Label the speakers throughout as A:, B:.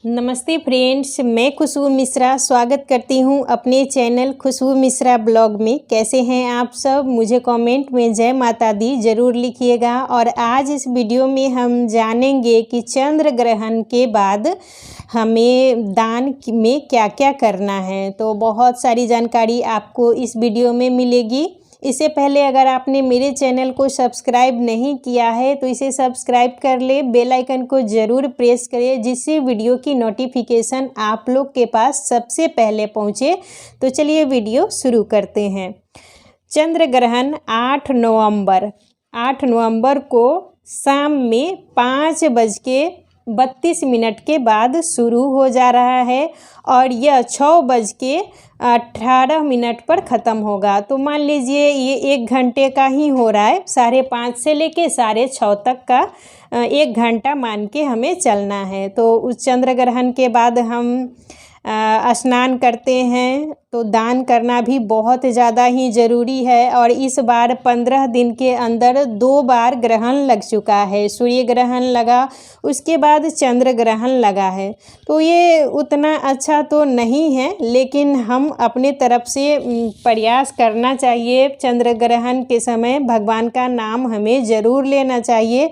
A: नमस्ते फ्रेंड्स, मैं खुशबू मिश्रा स्वागत करती हूं अपने चैनल खुशबू मिश्रा ब्लॉग में। कैसे हैं आप सब? मुझे कमेंट में जय माता दी ज़रूर लिखिएगा। और आज इस वीडियो में हम जानेंगे कि चंद्र ग्रहण के बाद हमें दान में क्या क्या करना है। तो बहुत सारी जानकारी आपको इस वीडियो में मिलेगी। इससे पहले अगर आपने मेरे चैनल को सब्सक्राइब नहीं किया है तो इसे सब्सक्राइब कर ले, बेल आइकन को ज़रूर प्रेस करें जिससे वीडियो की नोटिफिकेशन आप लोग के पास सबसे पहले पहुंचे। तो चलिए वीडियो शुरू करते हैं। चंद्र ग्रहण 8 नवंबर को शाम में 5:32 के बाद शुरू हो जा रहा है और यह 6:18 पर ख़त्म होगा। तो मान लीजिए ये 1 घंटे का ही हो रहा है। 5:30 से लेके 6:30 तक का 1 घंटा मान के हमें चलना है। तो उस चंद्र ग्रहण के बाद हम स्नान करते हैं। तो दान करना भी बहुत ज़्यादा ही ज़रूरी है। और इस बार 15 दिन के अंदर 2 बार ग्रहण लग चुका है। सूर्य ग्रहण लगा, उसके बाद चंद्र ग्रहण लगा है। तो ये उतना अच्छा तो नहीं है, लेकिन हम अपने तरफ से प्रयास करना चाहिए। चंद्र ग्रहण के समय भगवान का नाम हमें ज़रूर लेना चाहिए।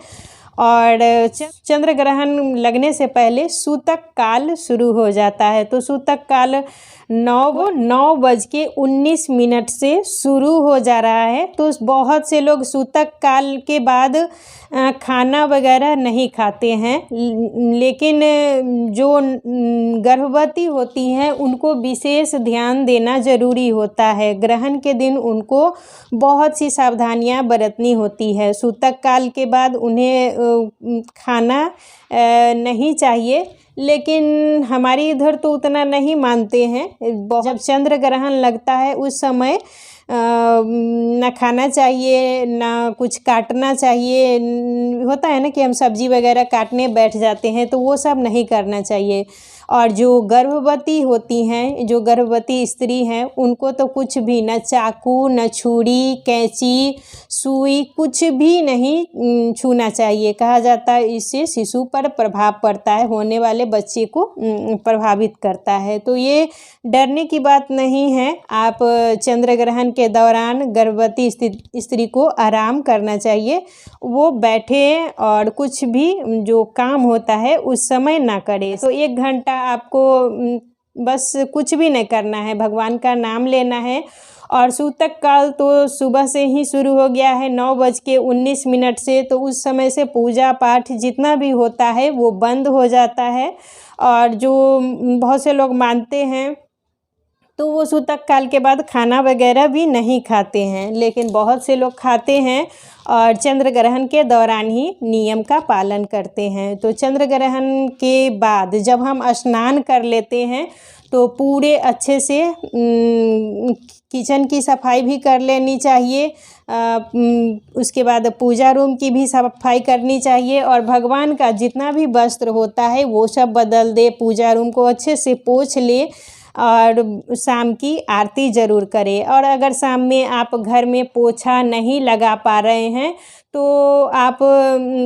A: और चंद्र ग्रहण लगने से पहले सूतक काल शुरू हो जाता है। तो सूतक काल 9:19 से शुरू हो जा रहा है। तो बहुत से लोग सूतक काल के बाद खाना वगैरह नहीं खाते हैं, लेकिन जो गर्भवती होती हैं उनको विशेष ध्यान देना ज़रूरी होता है। ग्रहण के दिन उनको बहुत सी सावधानियां बरतनी होती है। सूतक काल के बाद उन्हें खाना नहीं चाहिए, लेकिन हमारे इधर तो उतना नहीं मानते हैं। जब चंद्र ग्रहण लगता है उस समय ना खाना चाहिए, ना कुछ काटना चाहिए। होता है ना कि हम सब्जी वगैरह काटने बैठ जाते हैं, तो वो सब नहीं करना चाहिए। और जो गर्भवती होती हैं, जो गर्भवती स्त्री हैं, उनको तो कुछ भी, न चाकू, न छुरी, कैंची, सुई, कुछ भी नहीं छूना चाहिए। कहा जाता है इससे शिशु पर प्रभाव पड़ता है, होने वाले बच्चे को प्रभावित करता है। तो ये डरने की बात नहीं है। आप चंद्र ग्रहण के दौरान गर्भवती स्त्री को आराम करना चाहिए। वो बैठे और कुछ भी जो काम होता है उस समय ना करे। तो 1 घंटा आपको बस कुछ भी नहीं करना है, भगवान का नाम लेना है। और सूतक काल तो सुबह से ही शुरू हो गया है 9:19 से। तो उस समय से पूजा पाठ जितना भी होता है वो बंद हो जाता है। और जो बहुत से लोग मानते हैं तो वो सूतक काल के बाद खाना वगैरह भी नहीं खाते हैं, लेकिन बहुत से लोग खाते हैं और चंद्र ग्रहण के दौरान ही नियम का पालन करते हैं। तो चंद्र ग्रहण के बाद जब हम स्नान कर लेते हैं तो पूरे अच्छे से किचन की सफाई भी कर लेनी चाहिए। उसके बाद पूजा रूम की भी सफाई करनी चाहिए। और भगवान का जितना भी वस्त्र होता है वो सब बदल दे, पूजा रूम को अच्छे से पोंछ ले और शाम की आरती ज़रूर करें। और अगर शाम में आप घर में पोछा नहीं लगा पा रहे हैं तो आप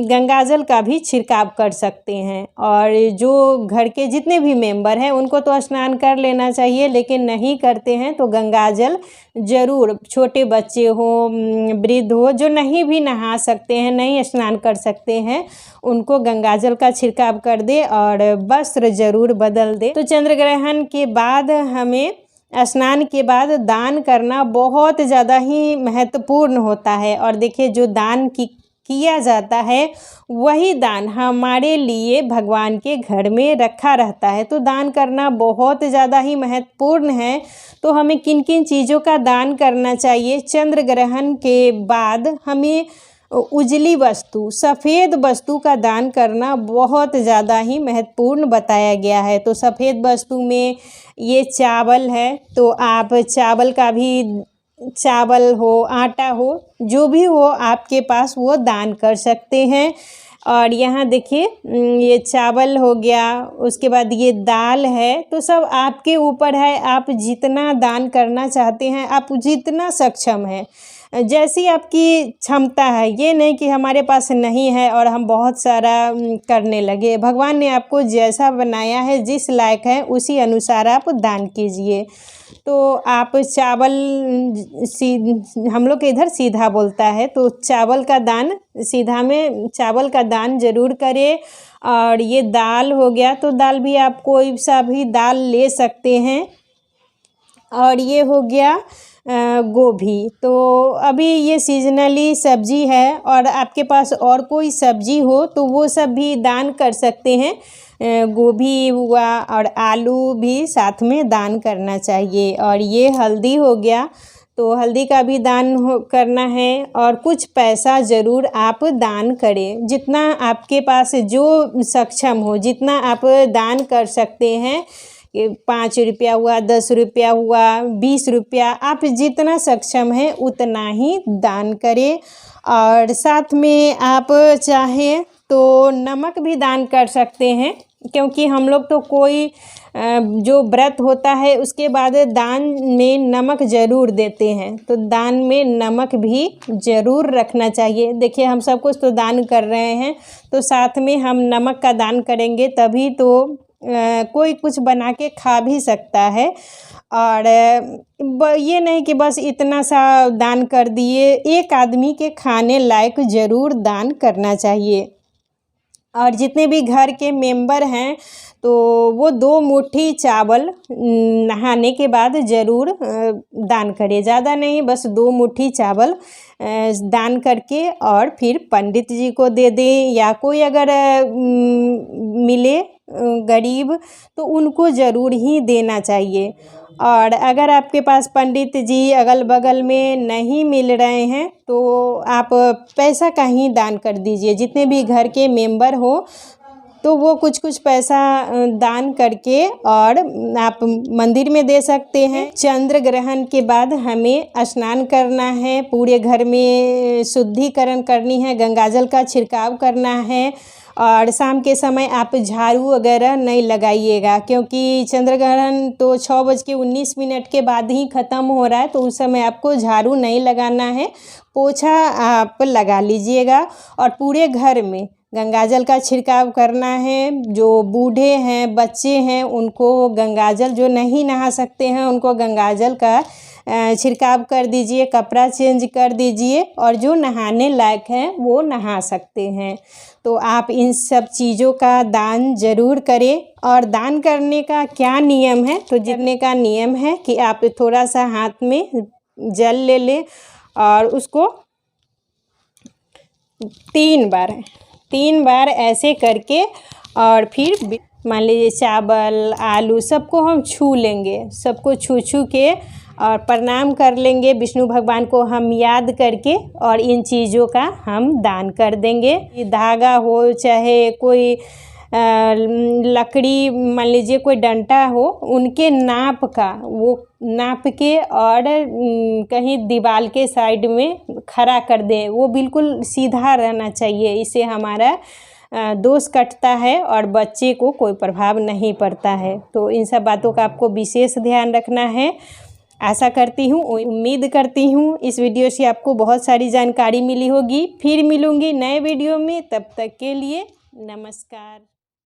A: गंगाजल का भी छिड़काव कर सकते हैं। और जो घर के जितने भी मेंबर हैं उनको तो स्नान कर लेना चाहिए, लेकिन नहीं करते हैं तो गंगाजल ज़रूर, छोटे बच्चे हो, वृद्ध हो, जो नहीं भी नहा सकते हैं, नहीं स्नान कर सकते हैं, उनको गंगाजल का छिड़काव कर दे और वस्त्र ज़रूर बदल दे। तो चंद्र ग्रहण के बाद हमें स्नान के बाद दान करना बहुत ज़्यादा ही महत्वपूर्ण होता है। और देखिए, जो दान किया जाता है वही दान हमारे लिए भगवान के घर में रखा रहता है। तो दान करना बहुत ज़्यादा ही महत्वपूर्ण है। तो हमें किन किन चीज़ों का दान करना चाहिए? चंद्र ग्रहण के बाद हमें उजली वस्तु, सफ़ेद वस्तु का दान करना बहुत ज़्यादा ही महत्वपूर्ण बताया गया है। तो सफ़ेद वस्तु में ये चावल है, तो आप चावल का भी, चावल हो, आटा हो, जो भी हो आपके पास वो दान कर सकते हैं। और यहाँ देखिए, ये चावल हो गया, उसके बाद ये दाल है। तो सब आपके ऊपर है, आप जितना दान करना चाहते हैं, आप जितना सक्षम है। जैसी आपकी क्षमता है, ये नहीं कि हमारे पास नहीं है और हम बहुत सारा करने लगे। भगवान ने आपको जैसा बनाया है, जिस लायक है उसी अनुसार आप दान कीजिए। तो आप चावल हम लोग के इधर सीधा बोलता है, तो चावल का दान, सीधा में चावल का दान ज़रूर करें। और ये दाल हो गया, तो दाल भी आप कोई सा भी दाल ले सकते हैं। और ये हो गया गोभी। तो अभी ये सीजनली सब्जी है, और आपके पास और कोई सब्जी हो तो वो सब भी दान कर सकते हैं। गोभी हुआ और आलू भी साथ में दान करना चाहिए। और ये हल्दी हो गया, तो हल्दी का भी दान करना है। और कुछ पैसा ज़रूर आप दान करें, जितना आपके पास जो सक्षम हो, जितना आप दान कर सकते हैं। 5 रुपया हुआ, 10 रुपया हुआ, 20 रुपया, आप जितना सक्षम है उतना ही दान करें। और साथ में आप चाहें तो नमक भी दान कर सकते हैं, क्योंकि हम लोग तो कोई जो व्रत होता है उसके बाद दान में नमक ज़रूर देते हैं, तो दान में नमक भी ज़रूर रखना चाहिए। देखिए, हम सब कुछ तो दान कर रहे हैं, तो साथ में हम नमक का दान करेंगे, तभी तो कोई कुछ बना के खा भी सकता है। और ये नहीं कि बस इतना सा दान कर दिए, एक आदमी के खाने लायक ज़रूर दान करना चाहिए। और जितने भी घर के मेंबर हैं, तो वो 2 मुट्ठी चावल नहाने के बाद ज़रूर दान करें। ज़्यादा नहीं, बस 2 मुट्ठी चावल दान करके और फिर पंडित जी को दे दें, या कोई अगर मिले गरीब तो उनको ज़रूर ही देना चाहिए। और अगर आपके पास पंडित जी अगल बगल में नहीं मिल रहे हैं, तो आप पैसा का ही दान कर दीजिए। जितने भी घर के मेंबर हो, तो वो कुछ कुछ पैसा दान करके और आप मंदिर में दे सकते हैं। चंद्र ग्रहण के बाद हमें स्नान करना है, पूरे घर में शुद्धिकरण करनी है, गंगाजल का छिड़काव करना है। और शाम के समय आप झाड़ू वगैरह नहीं लगाइएगा, क्योंकि चंद्र ग्रहण तो 6:19 के बाद ही ख़त्म हो रहा है, तो उस समय आपको झाड़ू नहीं लगाना है, पोछा आप लगा लीजिएगा। और पूरे घर में गंगाजल का छिड़काव करना है। जो बूढ़े हैं, बच्चे हैं, उनको गंगाजल, जो नहीं नहा सकते हैं उनको गंगाजल का छिड़काव कर दीजिए, कपड़ा चेंज कर दीजिए। और जो नहाने लायक हैं वो नहा सकते हैं। तो आप इन सब चीज़ों का दान ज़रूर करें। और दान करने का क्या नियम है, तो जितने का नियम है कि आप थोड़ा सा हाथ में जल ले लें और उसको 3 बार ऐसे करके, और फिर मान लीजिए चावल, आलू सबको हम छू लेंगे, सबको छू के और प्रणाम कर लेंगे। विष्णु भगवान को हम याद करके और इन चीज़ों का हम दान कर देंगे। ये धागा हो, चाहे कोई लकड़ी, मान लीजिए कोई डंडा हो, उनके नाप का वो नाप के और कहीं दीवार के साइड में खड़ा कर दें। वो बिल्कुल सीधा रहना चाहिए, इससे हमारा दोष कटता है और बच्चे को कोई प्रभाव नहीं पड़ता है। तो इन सब बातों का आपको विशेष ध्यान रखना है। आशा करती हूँ, उम्मीद करती हूँ इस वीडियो से आपको बहुत सारी जानकारी मिली होगी। फिर मिलूँगी नए वीडियो में, तब तक के लिए नमस्कार।